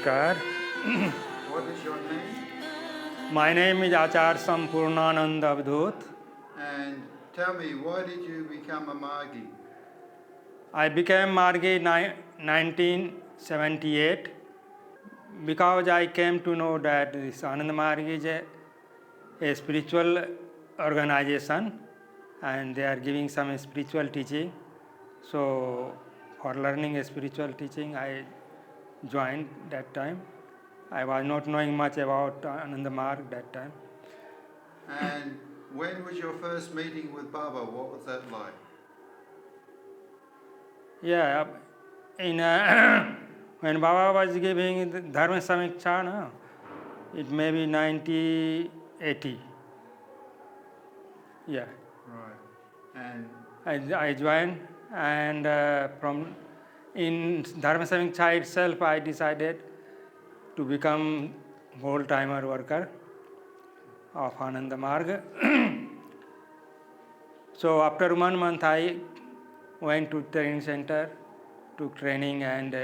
Namaskar. What is your name? My name is Achar Sampurnanand Avdut. And tell me, why did you become a Margi? I became Margi in 1978 because I came to know that this Anand Margi is a spiritual organization and they are giving some spiritual teaching. So for learning a spiritual teaching, I joined that time. I was not knowing much about Anand Marg that time. And when was your first meeting with Baba? What was that like? Yeah, in when Baba was giving the Dharma Samiksha, no, it may be 1980. Yeah, Right. And I joined, and from in Dharma Samiksha itself, I decided to become whole-timer worker of Ananda Marg. So after 1 month, I went to training center, took training, and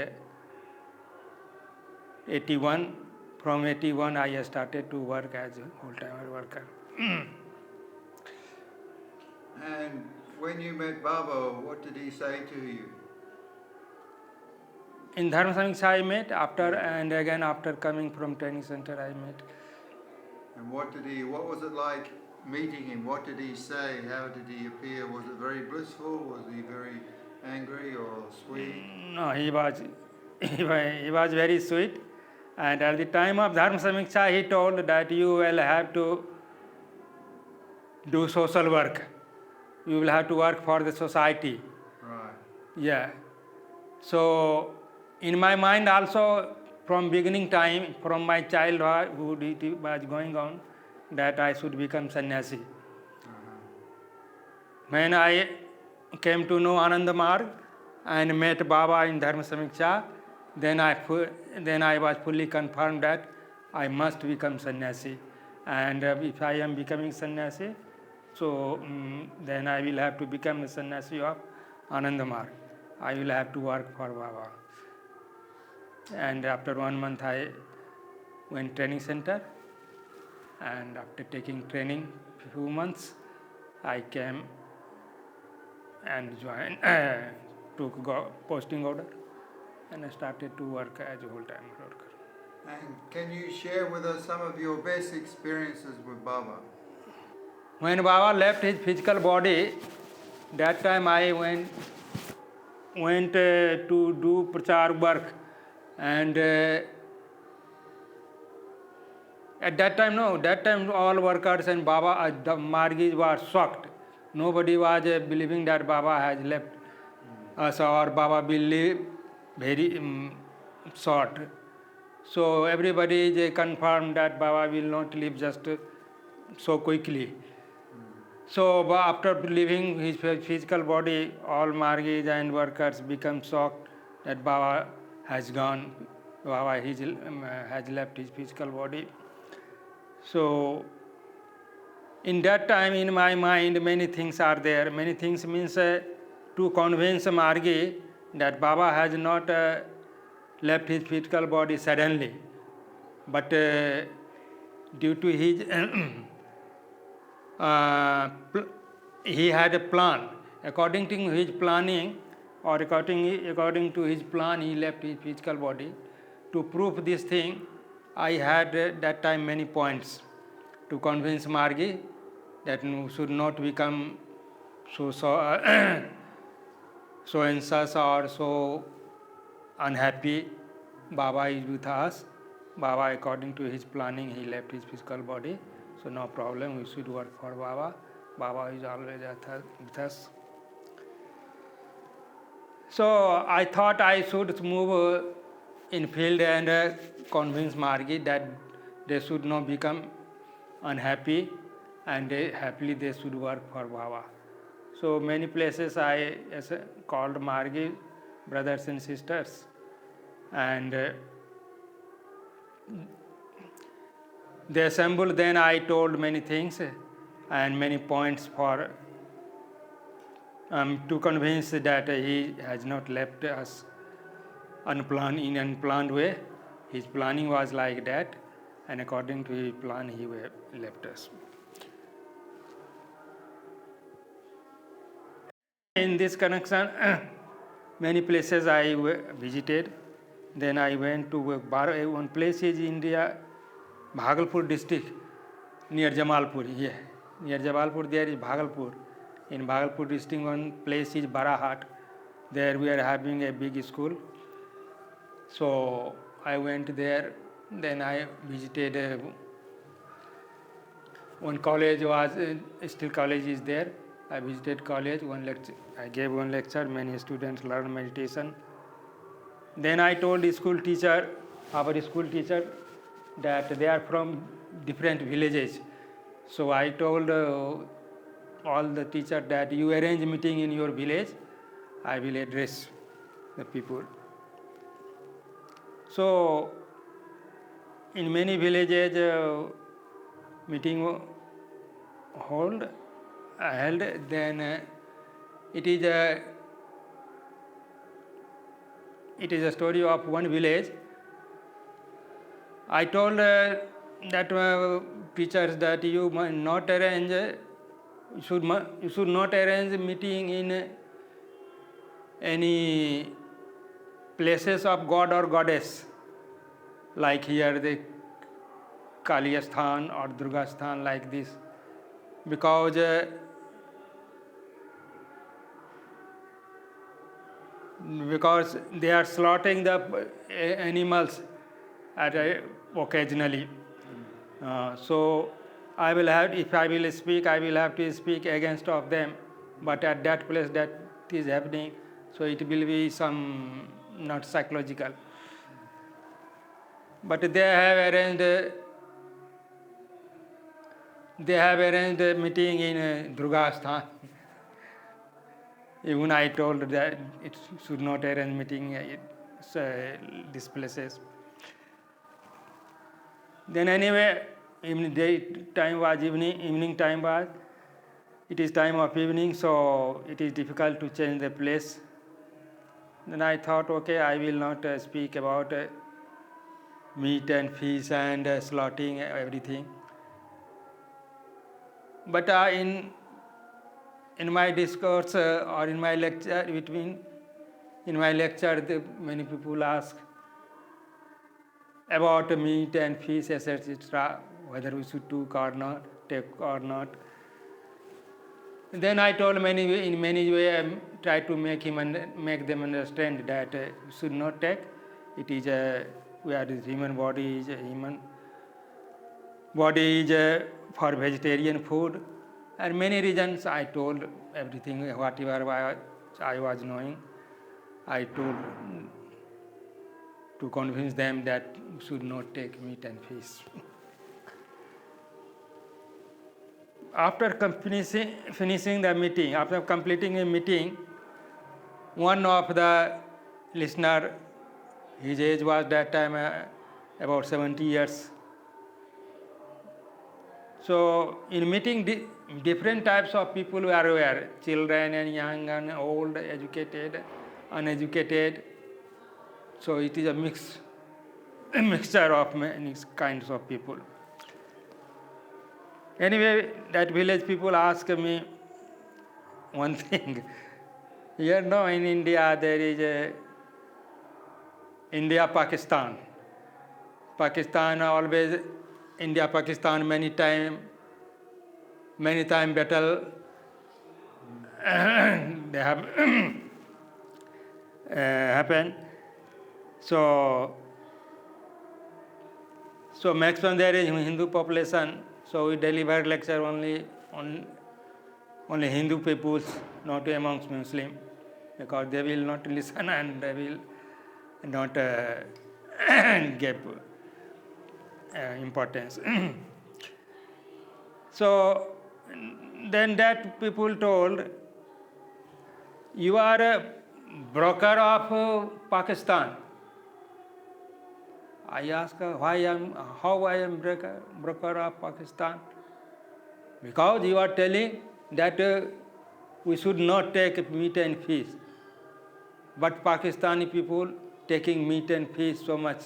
81. From 81, I started to work as a whole-timer worker. and when you met Baba, what did he say to you? In Dharma Samiksha, I met after, and again after coming from training center, I met. And what was it like meeting him? What did he say? How did he appear? Was it very blissful? Was he very angry or sweet? No, he was very sweet. And at the time of Dharma Samiksha, he told that you will have to do social work. You will have to work for the society. Right. Yeah. So, in my mind also, from beginning time, from my childhood, it was going on that I should become sannyasi. When I came to know Ananda Marg and met Baba in Dharma Samiksha, then I was fully confirmed that I must become sannyasi. And if I am becoming sannyasi, so then I will have to become the sannyasi of Ananda Marg. I will have to work for Baba. And after 1 month, I went training center. And after taking training few months, I came and joined, took posting order, and I started to work as a whole-time worker. And can you share with us some of your best experiences with Baba? When Baba left his physical body, that time I went to do prachar work, and at that time all workers and Baba, the Margis were shocked. Nobody was believing that Baba has left us or Baba will live very short. So everybody confirmed that Baba will not live just so quickly. So after leaving his physical body, all Margis and workers become shocked that Baba has gone. Baba has left his physical body. So in that time, in my mind, many things are there. Many things means to convince Margi that Baba has not left his physical body suddenly, but due to his he had a plan. According to his planning, or according to his plan, he left his physical body. To prove this thing, I had that time many points to convince Margi that should not become so so anxious or so unhappy. Baba is with us. Baba, according to his planning, he left his physical body. So no problem, we should work for Baba. Baba is always with us. So I thought I should move in field and convince Margi that they should not become unhappy and happily they should work for Baba. So many places I called Margi brothers and sisters, and they assembled. Then I told many things and many points for to convince that he has not left us unplanned way. His planning was like that, and according to his plan, he left us. In this connection, many places I visited. Then I went to one place is India, Bhagalpur district, near Jamalpur. Yeah, near Jabalpur there is Bhagalpur. In Bhagalpur district, one place is Barahat. There we are having a big school. So I went there. Then I visited one college was still college is there. I visited college. One lecture. I gave one lecture. Many students learn meditation. Then I told the school teacher, our school teacher, that they are from different villages. So I told all the teachers that you arrange meeting in your village, I will address the people. So in many villages, meeting held, then it is a story of one village. I told that teachers that you not arrange, you should not arrange meeting in any places of God or goddess, like here the Kali Sthan or Durga Sthan, like this, because they are slaughtering the animals occasionally. So I will have, if I will speak, I will have to speak against of them. But at that place that is happening, so it will be some not psychological. But they have arranged a meeting in Durga Sthan. Even I told that it should not arrange meeting at these places. Then anyway, evening time was, it is time of evening, so it is difficult to change the place. Then I thought, okay, I will not speak about meat and fish and slaughtering everything. But in my discourse or in my lecture, many people ask about meat and fish, etc., whether we should take or not. Then I told in many ways, I tried to make them understand that we should not take. It is human body is for vegetarian food, and many reasons I told everything, whatever I was knowing, I told to convince them that we should not take meat and fish. After finishing the meeting, after completing a meeting, one of the listener, his age was that time about 70 years. So in meeting, different types of people were there, children and young and old, educated, uneducated. So it is a mixture of many kinds of people. Anyway, that village people asked me one thing. Here now in India there is India-Pakistan. Pakistan always, India-Pakistan many time battle they have happened. So maximum there is Hindu population. So we deliver lecture only Hindu peoples, not amongst Muslim, because they will not listen and they will not give importance. So then that people told, you are a broker of Pakistan. I asked how I am broker of Pakistan. Because you are telling that we should not take meat and fish. But Pakistani people taking meat and fish so much.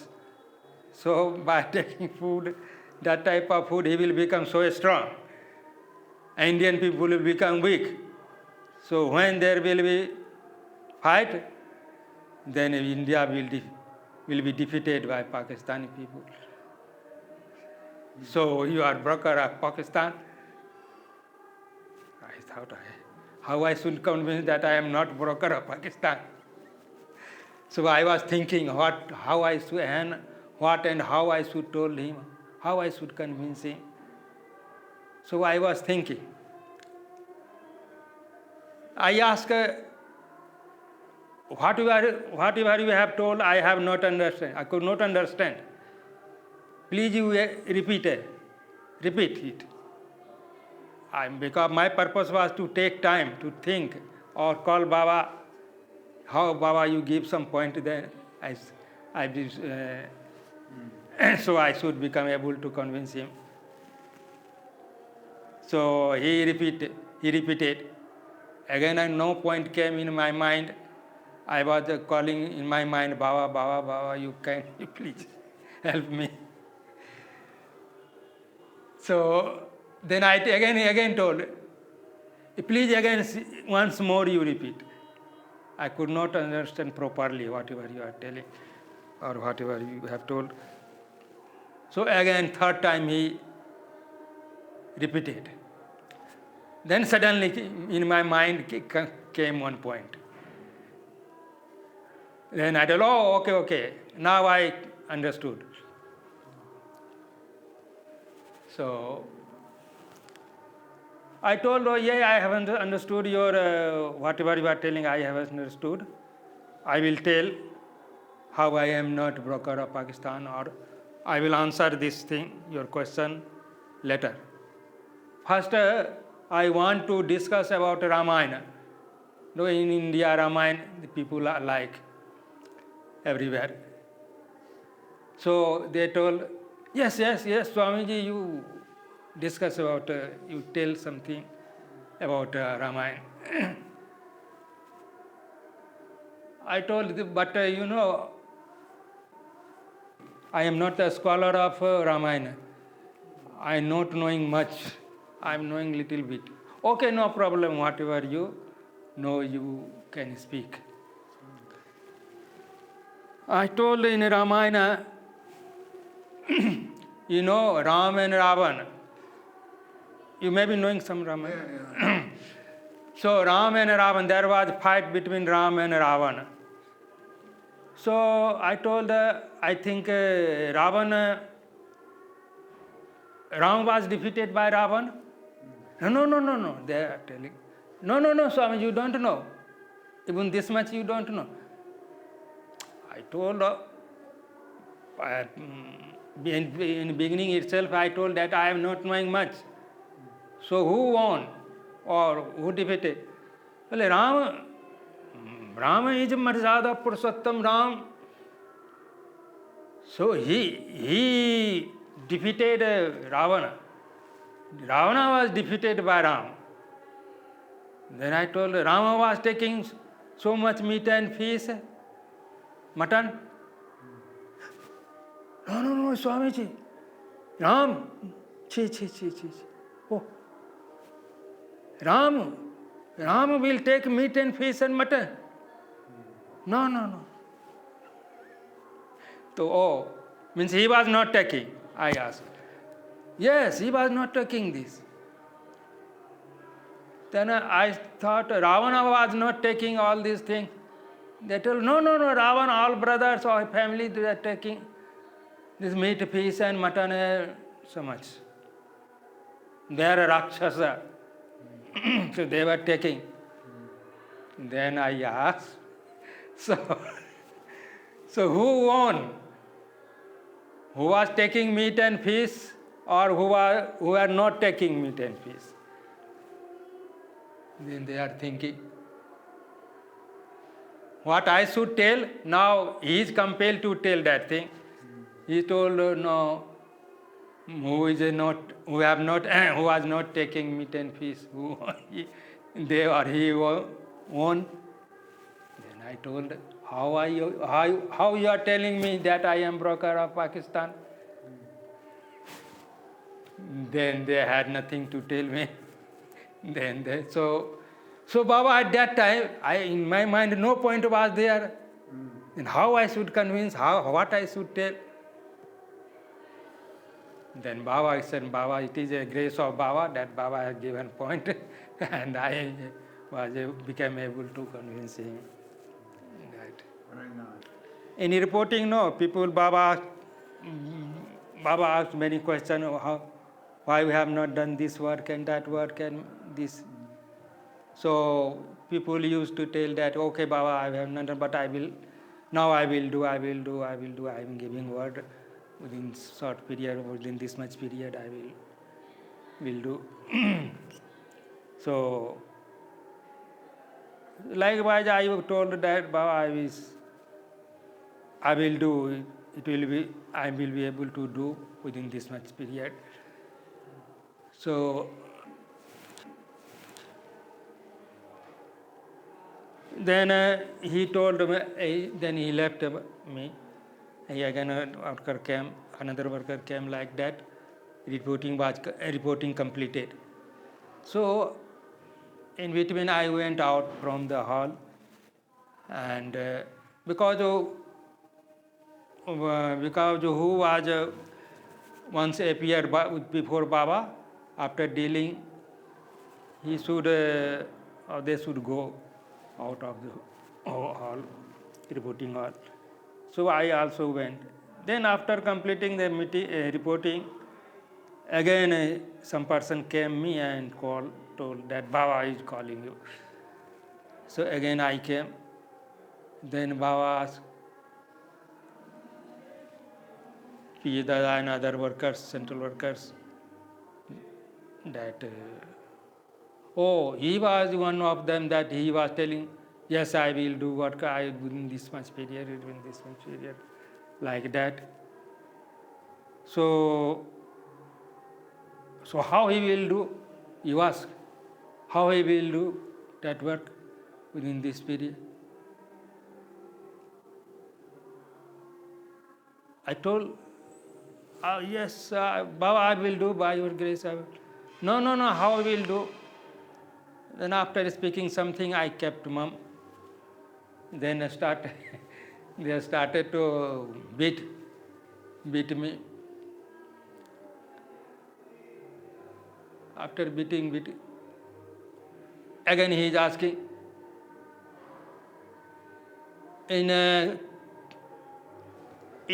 So by taking food, that type of food, he will become so strong. Indian people will become weak. So when there will be fight, then India will be defeated by Pakistani people. So you are broker of Pakistan. I thought, how I should convince that I am not broker of Pakistan. So I was thinking what and how I should tell him, how I should convince him. So I was thinking. I asked, whatever you have told, I have not understand. I could not understand. Please you repeat it. Because my purpose was to take time to think or call Baba. How Baba you give some point there, so I should become able to convince him. So he repeated. Again, no point came in my mind. I was calling in my mind, Baba, you please help me. So then I again told, please again once more you repeat. I could not understand properly whatever you are telling or whatever you have told. So again, third time he repeated. Then suddenly in my mind came one point. Then I told, okay, now I understood. So I told, I have understood your, whatever you are telling, I have understood. I will tell how I am not broker of Pakistan, or I will answer this thing, your question, later. First, I want to discuss about Ramayana. In India, Ramayana, the people are like everywhere. So they told, yes, Swamiji, you discuss about, you tell something about Ramayana. I told, but I am not a scholar of Ramayana. I am not knowing much. I am knowing little bit. Okay, no problem. Whatever you know, you can speak. I told in Ramayana, Ram and Ravan. You may be knowing some Ramayana. Yeah. So Ram and Ravan, there was a fight between Ram and Ravan. So I told, I think Ram was defeated by Ravan. No, they are telling. No, Swami, you don't know. Even this much you don't know. I told, in the beginning itself, I told that I am not knowing much. So who won or who defeated? Well, Rama is Marzada Purushottam Ram. So he defeated Ravana. Ravana was defeated by Ram. Then I told Rama was taking so much meat and fish, mutton. No, Swamiji. Ram, Oh, Ram will take meat and fish and mutton. No. So, means he was not taking, I asked. Yes, he was not taking this. Then I thought Ravana was not taking all these things. They told, no, Ravana, all brothers or family, they are taking this meat, fish and mutton so much. They are a Rakshasa. So they were taking. Then I asked, so who won? Who was taking meat and fish, or who are not taking meat and fish? Then they are thinking, what I should tell? Now he is compelled to tell that thing. He told, no, who was not taking meat and fish, he won. Then I told, how you are telling me that I am broker of Pakistan? Then they had nothing to tell me. So Baba at that time, in my mind no point was there. And how I should convince, what I should tell. Then Baba said, Baba, it is a grace of Baba that Baba has given point, and I became able to convince him. That. Very nice. In reporting, no, Baba asked many questions, why we have not done this work and that work and this. So people used to tell that, okay, Baba, I have not done, but I will do. I am giving word within short period, within this much period, I will do. So likewise, I told that Baba, I will do. I will be able to do within this much period. So then he told me. Then he left me. He again another worker came like that. Reporting completed. So in between, I went out from the hall, and because who was once appeared before Baba, after dealing, they should go out of the hall, reporting hall. So I also went. Then after completing the reporting, again some person came me and told that Baba is calling you. So again I came. Then Baba asked P. Dada and other workers, central workers, that he was one of them, that he was telling, yes, I will do work within this much period, like that. So how he will do? You ask, how he will do that work within this period? I told, yes, Baba, I will do by your grace. I will. No, how I will do? Then after speaking something, I kept mum. Then they started to beat me. After beating, again he is asking. It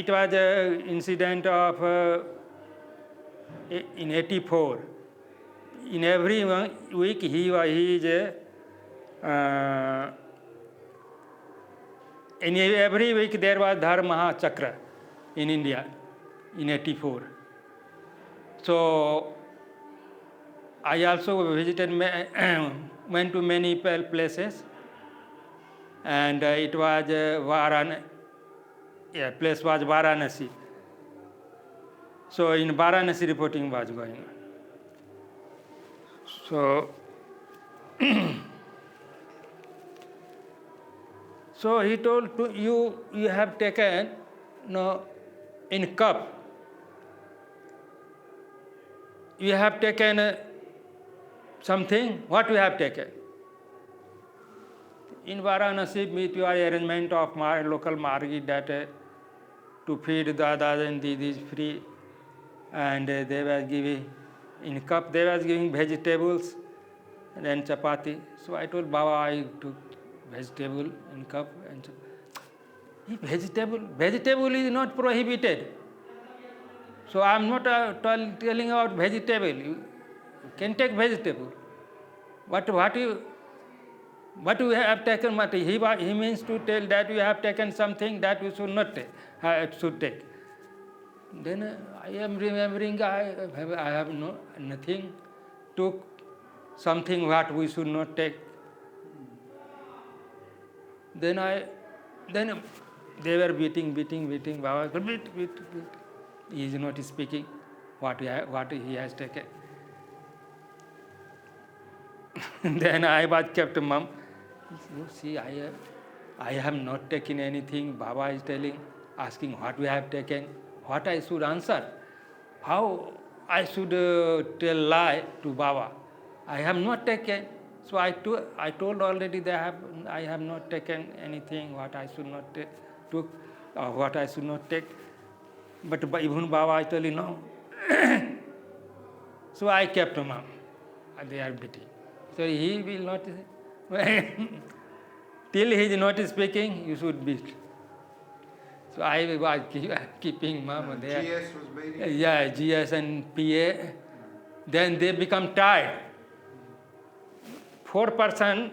was an incident of in 84. In every week he is in every week there was Dharma Chakra in India in 84. So I also visited, went to many places, and it was place was Varanasi. So in Varanasi reporting was going on. So so he told, you have taken in cup, you have taken something. What you have taken? In Varanasi, meet your arrangement of my local market that to feed Dadas and Didis free, and they were giving in cup. They were giving vegetables and then chapati. So I told Baba, I took vegetable in cup and vegetable is not prohibited. So I am not telling about vegetable. You can take vegetable, but what you have taken, he means to tell that you have taken something that you should not take, should take. Then I am remembering I have nothing, took something what we should not take. Then they were beating. Baba, beat. He is not speaking what he has taken. Then I was kept mum. You see, I have not taken anything. Baba is telling, asking what we have taken, what I should answer, how I should tell lie to Baba. I have not taken. So I told already that I have not taken anything, what I should not took, or what I should not take. But even Baba is telling no. So I kept mum. They are beating. So he will not. Till he is not speaking, you should beat. So I was keeping mom there. GS was beating? Yeah, GS and PA. Then they become tired. 4 person,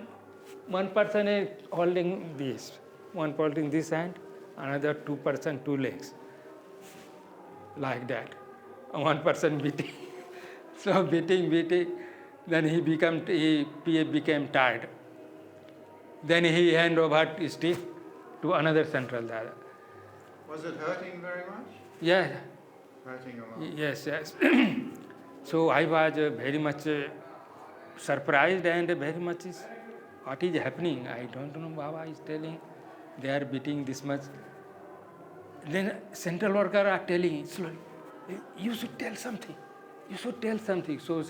one person is holding this, one holding this hand, another 2 person, 2 legs. Like that. One person beating. So beating. Then PA became tired. Then he hand over his stick to another central dada. Was it hurting very much? Yeah, Hurting a lot. yes. So I was very much surprised and very much what is happening. I don't know. Baba is telling they are beating this much. Then central workers are telling slowly, you should tell something. You should tell something. So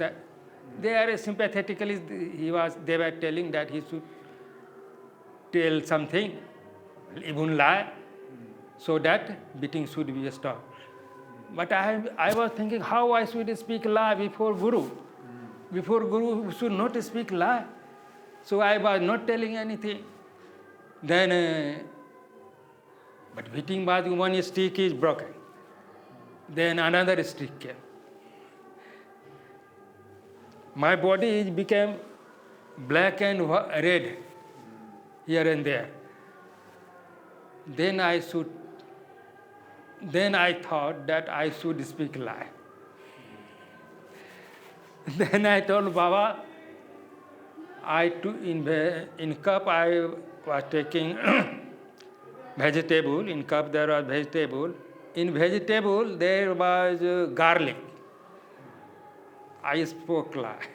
they are sympathetically. They were telling that he should tell something, even lie, so that beating should be stopped. But I was thinking how I should speak lie before Guru. Before Guru, we should not speak lie. So I was not telling anything. Then, but beating was one stick is broken. Then another stick came. My body became black and red here and there. Then I thought that I should speak lie. Then I told Baba, in cup I was taking vegetable. In cup there was vegetable. In vegetable there was garlic. I spoke lie.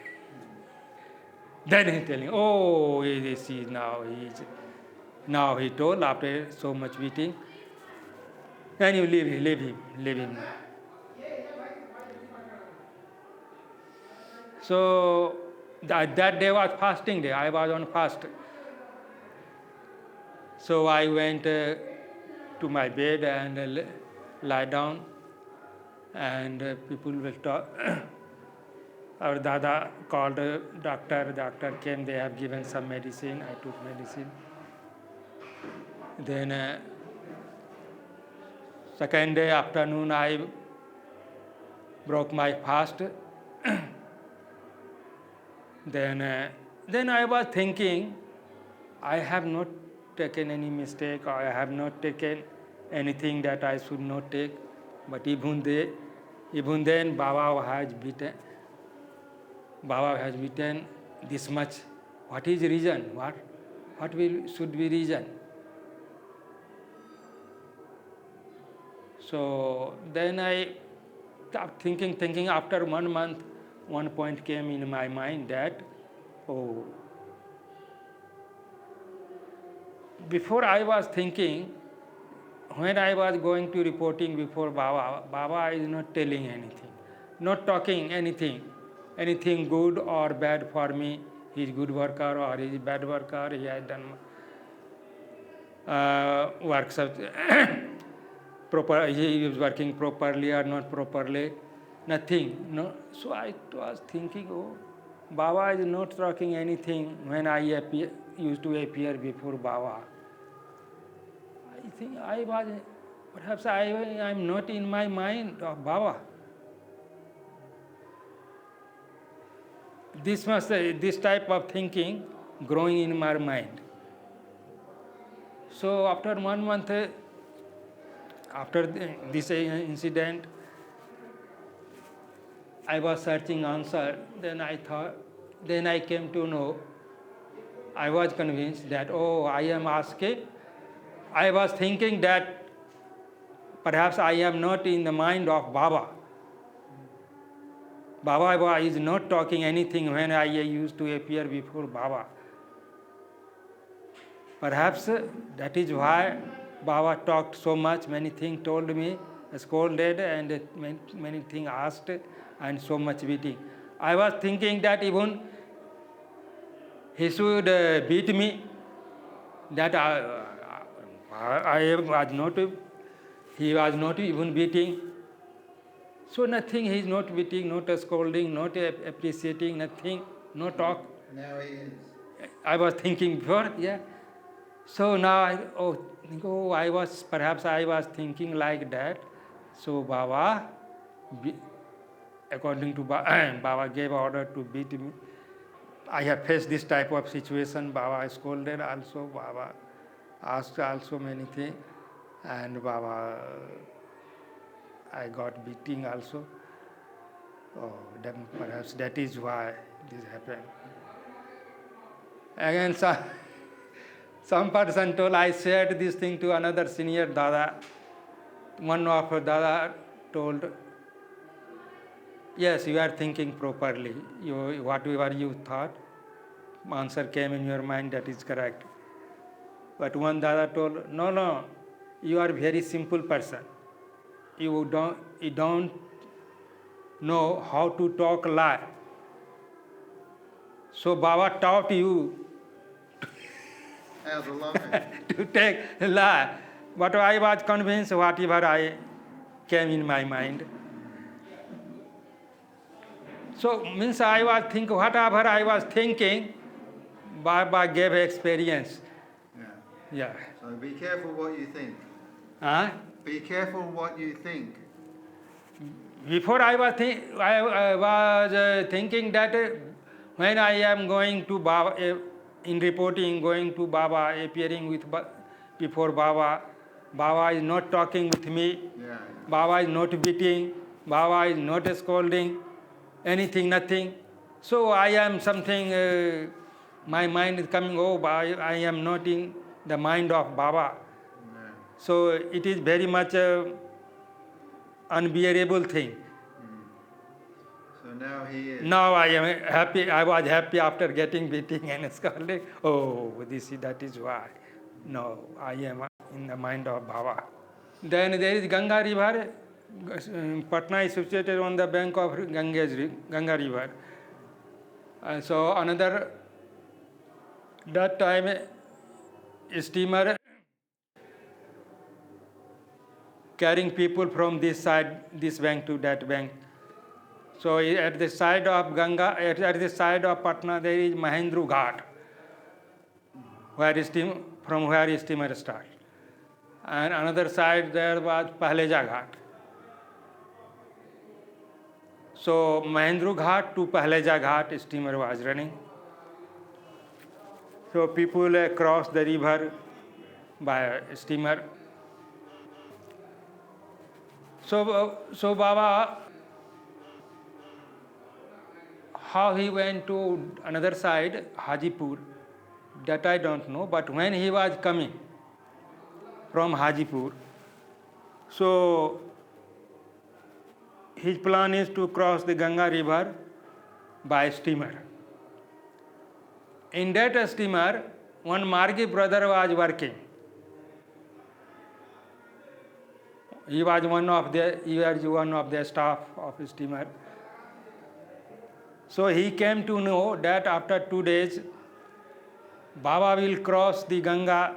Then he telling, oh, this is now he told after so much beating, then you leave him. So that day was fasting day. I was on fast. So I went to my bed and lie down, and people will talk. Our Dada called a doctor. Doctor came. They have given some medicine. I took medicine. Then second day afternoon, I broke my fast. Then I was thinking, I have not taken any mistake, or I have not taken anything that I should not take. But even then, Baba has beaten this much. What is reason? What should be reason? So then I kept thinking. After 1 month, one point came in my mind that, before I was thinking, when I was going to reporting before Baba is not telling anything, not talking anything good or bad for me. He is good worker or he is bad worker. He has done works proper. He is working properly or not properly. Nothing. No. So I was thinking, Baba is not talking anything when I used to appear before Baba. I think perhaps I am not in my mind of Baba. This type of thinking growing in my mind. So after 1 month, after this incident, I was searching answer. Then I came to know, I was convinced that, I am asking. I was thinking that perhaps I am not in the mind of Baba. Baba is not talking anything when I used to appear before Baba. Perhaps that is why Baba talked so much, many things told me, scolded, and many things asked, and so much beating. I was thinking that even he should beat me, that I was not, he was not even beating. So nothing, he is not beating, not scolding, not appreciating, nothing, no talk. Now he is. I was thinking before, yeah. So now perhaps I was thinking like that. So Baba, according to Baba gave order to beat me. I have faced this type of situation. Baba scolded also. Baba asked also many things, and Baba, I got beating also. Oh, then perhaps that is why this happened. Again, some person told, I shared this thing to another senior Dada. One of Dada told, yes, you are thinking properly. Whatever you thought, answer came in your mind, that is correct. But one Dada told, no, you are a very simple person. You don't know how to talk lie. So Baba taught you How to lie. to take lie. But I was convinced whatever I came in my mind. So means I was thinking, whatever I was thinking, Baba gave experience. Yeah. Yeah. So be careful what you think. Huh? Be careful what you think. Before I was thinking that when I am going to Baba, in reporting, going to Baba, appearing before Baba, Baba is not talking with me. Yeah. Baba is not beating. Baba is not scolding. Anything, nothing. So I am something. My mind is coming. Oh, I am not in the mind of Baba. Yeah. So it is very much unbearable thing. So now he is. Now I am happy. I was happy after getting beating and scolding. Oh, that is why. No, I am in the mind of Baba. Then there is Ganga River. Patna is situated on the bank of Ganga River. So another, that time steamer carrying people from this side, this bank to that bank. So at the side of Ganga, at the side of Patna, there is Mahendru Ghat, from where steamer starts. And another side there was Pahleja Ghat. So Mahendru Ghat to Pahleja Ghat steamer was running. So people cross the river by steamer. So Baba, how he went to another side, Hajipur, that I don't know. But when he was coming from Hajipur, so his plan is to cross the Ganga River by steamer. In that steamer, one Margi brother was working. He was one of the staff of steamer. So he came to know that after 2 days, Baba will cross the Ganga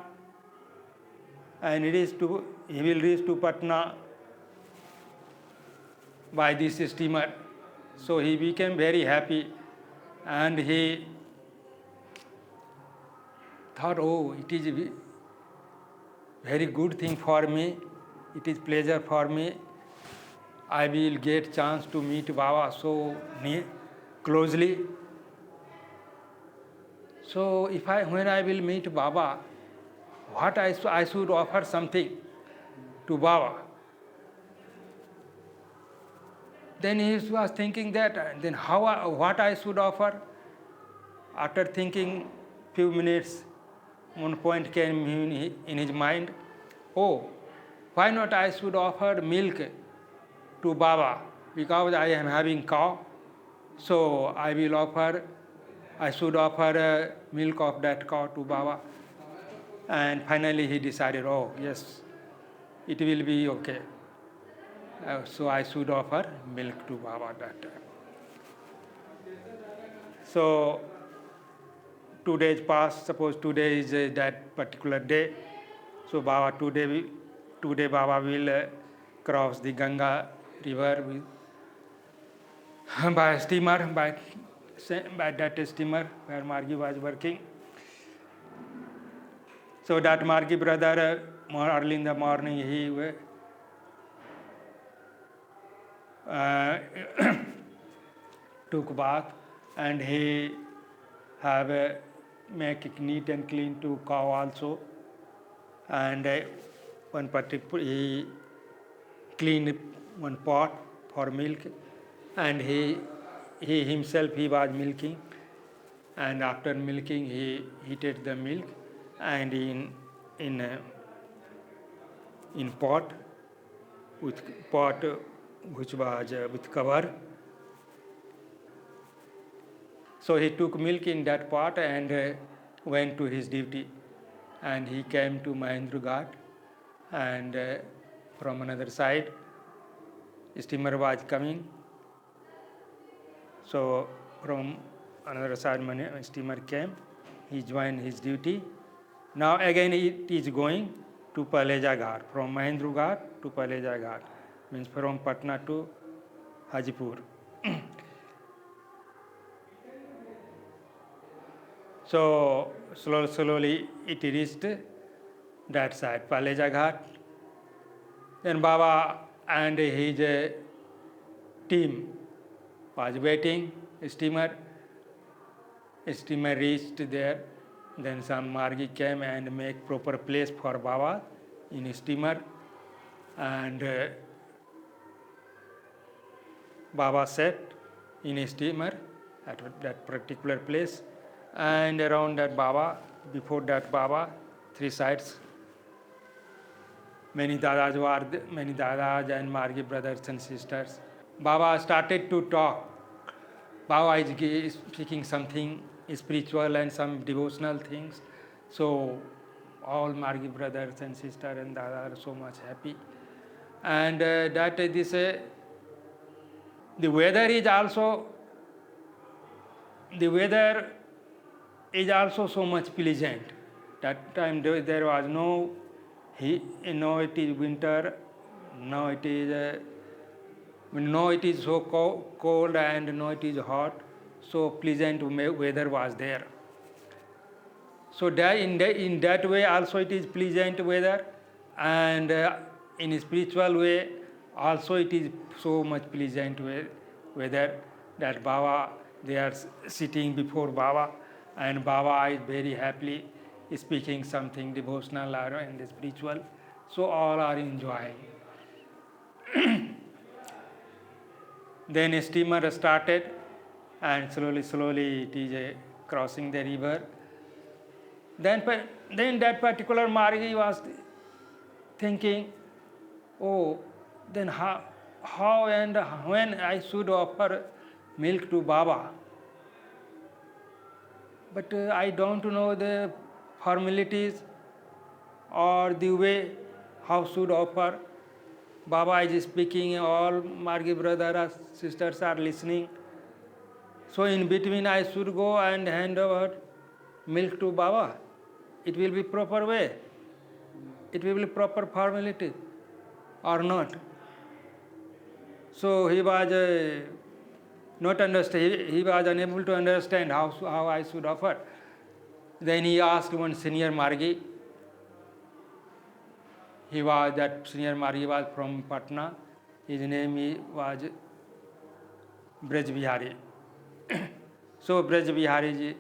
and he will reach to Patna by this steamer. So he became very happy and he thought, oh, it is a very good thing for me. It is pleasure for me. I will get chance to meet Baba so closely. So when I will meet Baba, what I should offer something to Baba. Then he was thinking that, then what I should offer. After thinking few minutes, one point came in his mind. Oh, why not I should offer milk to Baba, because I am having cow. So I should offer milk of that cow to Baba. And finally he decided, oh yes, it will be okay. So I should offer milk to Baba that time. So 2 days passed. Suppose today is that particular day. So Baba today Baba will cross the Ganga river by steamer, by that steamer where Margi was working. So that Margi brother, more early in the morning, he took bath, and he have make it neat and clean to cow also. And one particular he cleaned one pot for milk, and he himself he was milking, and after milking he heated the milk, and in pot which was with cover. So he took milk in that pot and went to his duty, and he came to Mahendra Ghat, and from another side steamer was coming. So from another side steamer came, he joined his duty. Now again it is going to Paleja Ghat, from Mahendra Ghat to Paleja Ghat, means from Patna to Hajipur. So slowly it reached that side, Paleja Ghat. Then Baba and his team was waiting. Steamer reached there. Then some Margi came and make proper place for Baba in steamer, and Baba sat in steamer at that particular place. And around that Baba, before that Baba, three sides, many dadas and Margi brothers and sisters. Baba started to talk. Baba is speaking something spiritual and some devotional things. So all Margi brothers and sisters and dadas are so much happy. And the weather is also so much pleasant. That time there was no heat, no it is winter, no it is so cold, and no it is hot. So pleasant weather was there. So in that way also it is pleasant weather, and in a spiritual way also it is so much pleasant weather that Baba, they are sitting before Baba, and Baba is very happily speaking something devotional and spiritual. So all are enjoying. Then a steamer started, and slowly it is crossing the river. Then that particular Margi was thinking, oh, then how and when I should offer milk to Baba. But I don't know the formalities or the way how should offer. Baba is speaking, all Margi brothers and sisters are listening. So in between I should go and hand over milk to Baba. It will be proper way. It will be proper formality or not. So he was not understand. He was unable to understand how I should offer. Then he asked one senior Margi. That senior Margi was from Patna. His name was Braj Bihari. So Braj Bihari ji,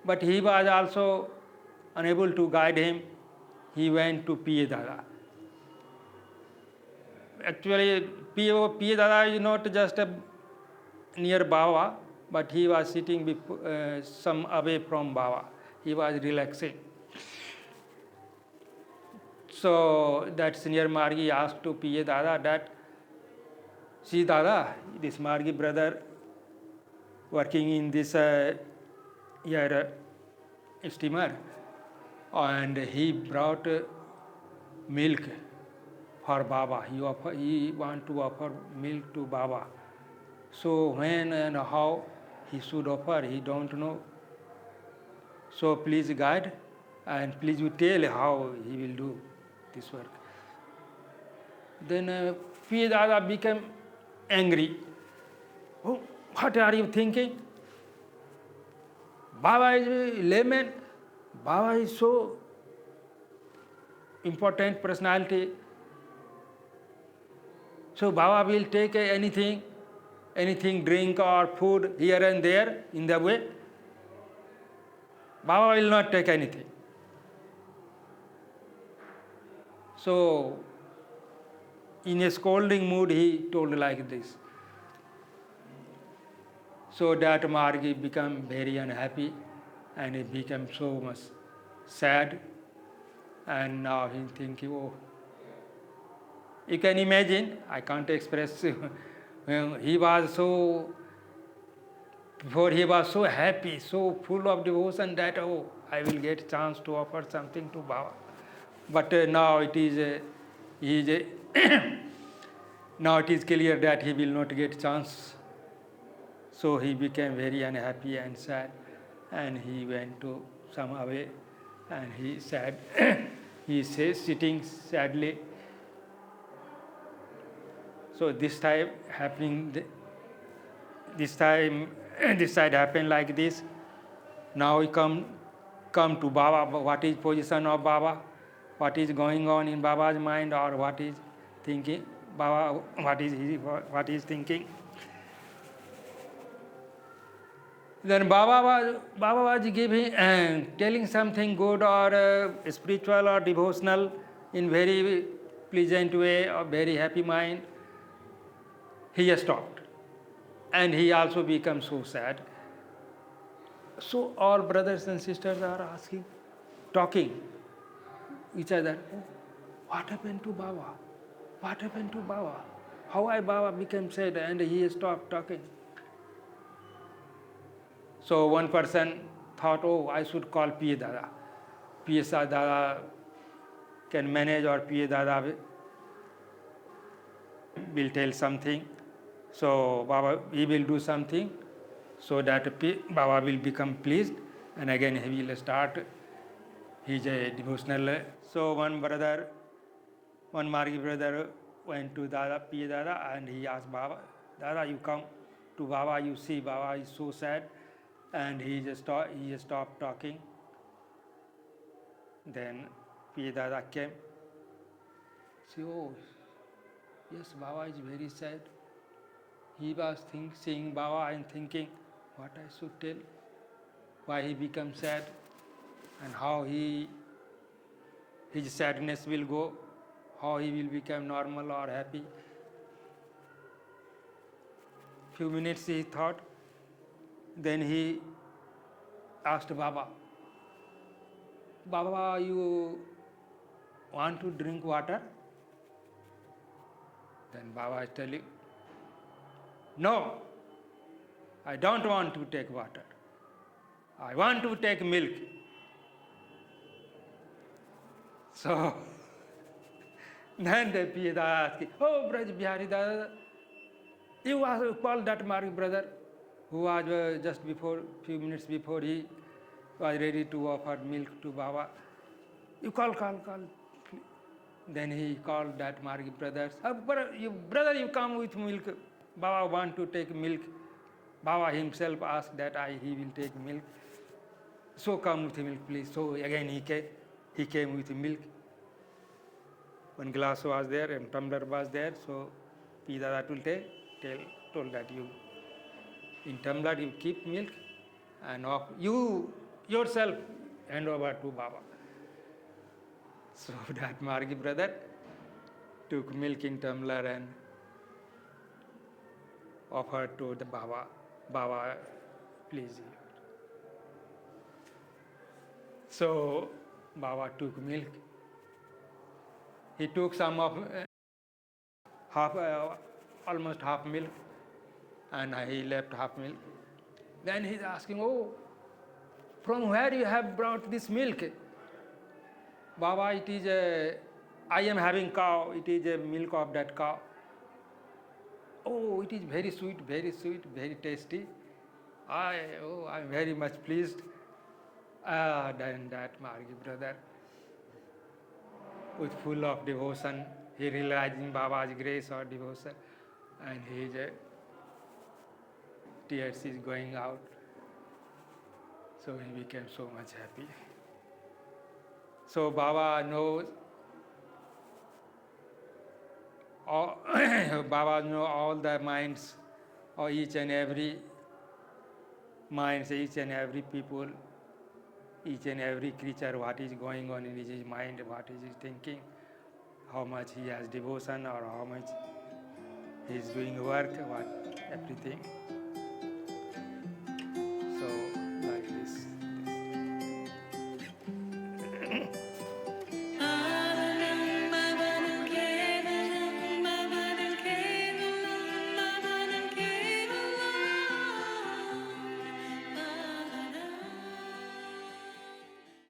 but he was also unable to guide him. He went to P.A. Dada. Actually, P.A. Dada is not just near Baba, but he was sitting some away from Baba. He was relaxing. So that senior Margi asked to P.A. Dada that, see Dada, this Margi brother working in this steamer, and he brought milk for Baba. He want to offer milk to Baba. So when and how he should offer, he don't know. So please guide and please you tell how he will do this work. Then P. Dada became angry. Oh, what are you thinking? Baba is a layman. Baba is so important personality. So Baba will take anything, drink or food here and there in the way. Baba will not take anything. So in a scolding mood, he told like this. So that Margi became very unhappy and he became so much sad. And now he thinking, oh, you can imagine, I can't express. He was so, before he was so happy, so full of devotion that, oh, I will get chance to offer something to Baba. But now it is, now it is clear that he will not get chance. So he became very unhappy and sad, and he went to some away, and he said, he says sitting sadly. So this time happening, this time this side happened like this. Now we come to Baba. What is position of Baba? What is going on in Baba's mind, or what is thinking? Baba, what is thinking? Then Baba was giving, telling something good or spiritual or devotional in very pleasant way or very happy mind. He stopped, and he also became so sad. So all brothers and sisters are asking, talking each other, oh, what happened to Baba? What happened to Baba? How Baba became sad and he stopped talking? So one person thought, oh, I should call P. Dada. P. Dada can manage, or P. Dada will tell something. So Baba, he will do something so that Baba will become pleased, and again he will start his devotional. So one Margi brother went to Dada, P. Dada, and he asked Baba, Dada, you come to Baba, you see Baba is so sad, and he stopped talking. Then P. Dada came. See, oh, yes, Baba is very sad. He was seeing Baba and thinking, what I should tell, why he become sad, and how his sadness will go, how he will become normal or happy. Few minutes he thought, then he asked Baba, Baba, you want to drink water? Then Baba is telling, no, I don't want to take water. I want to take milk. So then the P. Dada asked, oh, Braj Bihari Dada, you call that Margi brother who was just before, few minutes before he was ready to offer milk to Baba. You call. Then he called that Margi brothers. Brother, you come with milk. Baba want to take milk. Baba himself asked that he will take milk. So come with milk, please. So again he came with milk. One glass was there and tumbler was there. So P. Dada told that you in tumbler you keep milk, and you yourself hand over to Baba. So that Margi brother took milk in tumbler and offered to the Baba. Baba, please. So Baba took milk. He took some of almost half milk, and he left half milk. Then he's asking, oh, from where you have brought this milk? Baba, it is a, I am having cow, it is a milk of that cow. Oh, it is very sweet, very tasty. I'm very much pleased. Then that Margi brother, with full of devotion, he realizing Baba's grace or devotion, and his tears is going out. So he became so much happy. So Baba knows all, Baba knows all the minds of each and every minds, each and every people, each and every creature, what is going on in his mind, what is he thinking, how much he has devotion or how much he is doing work, what everything.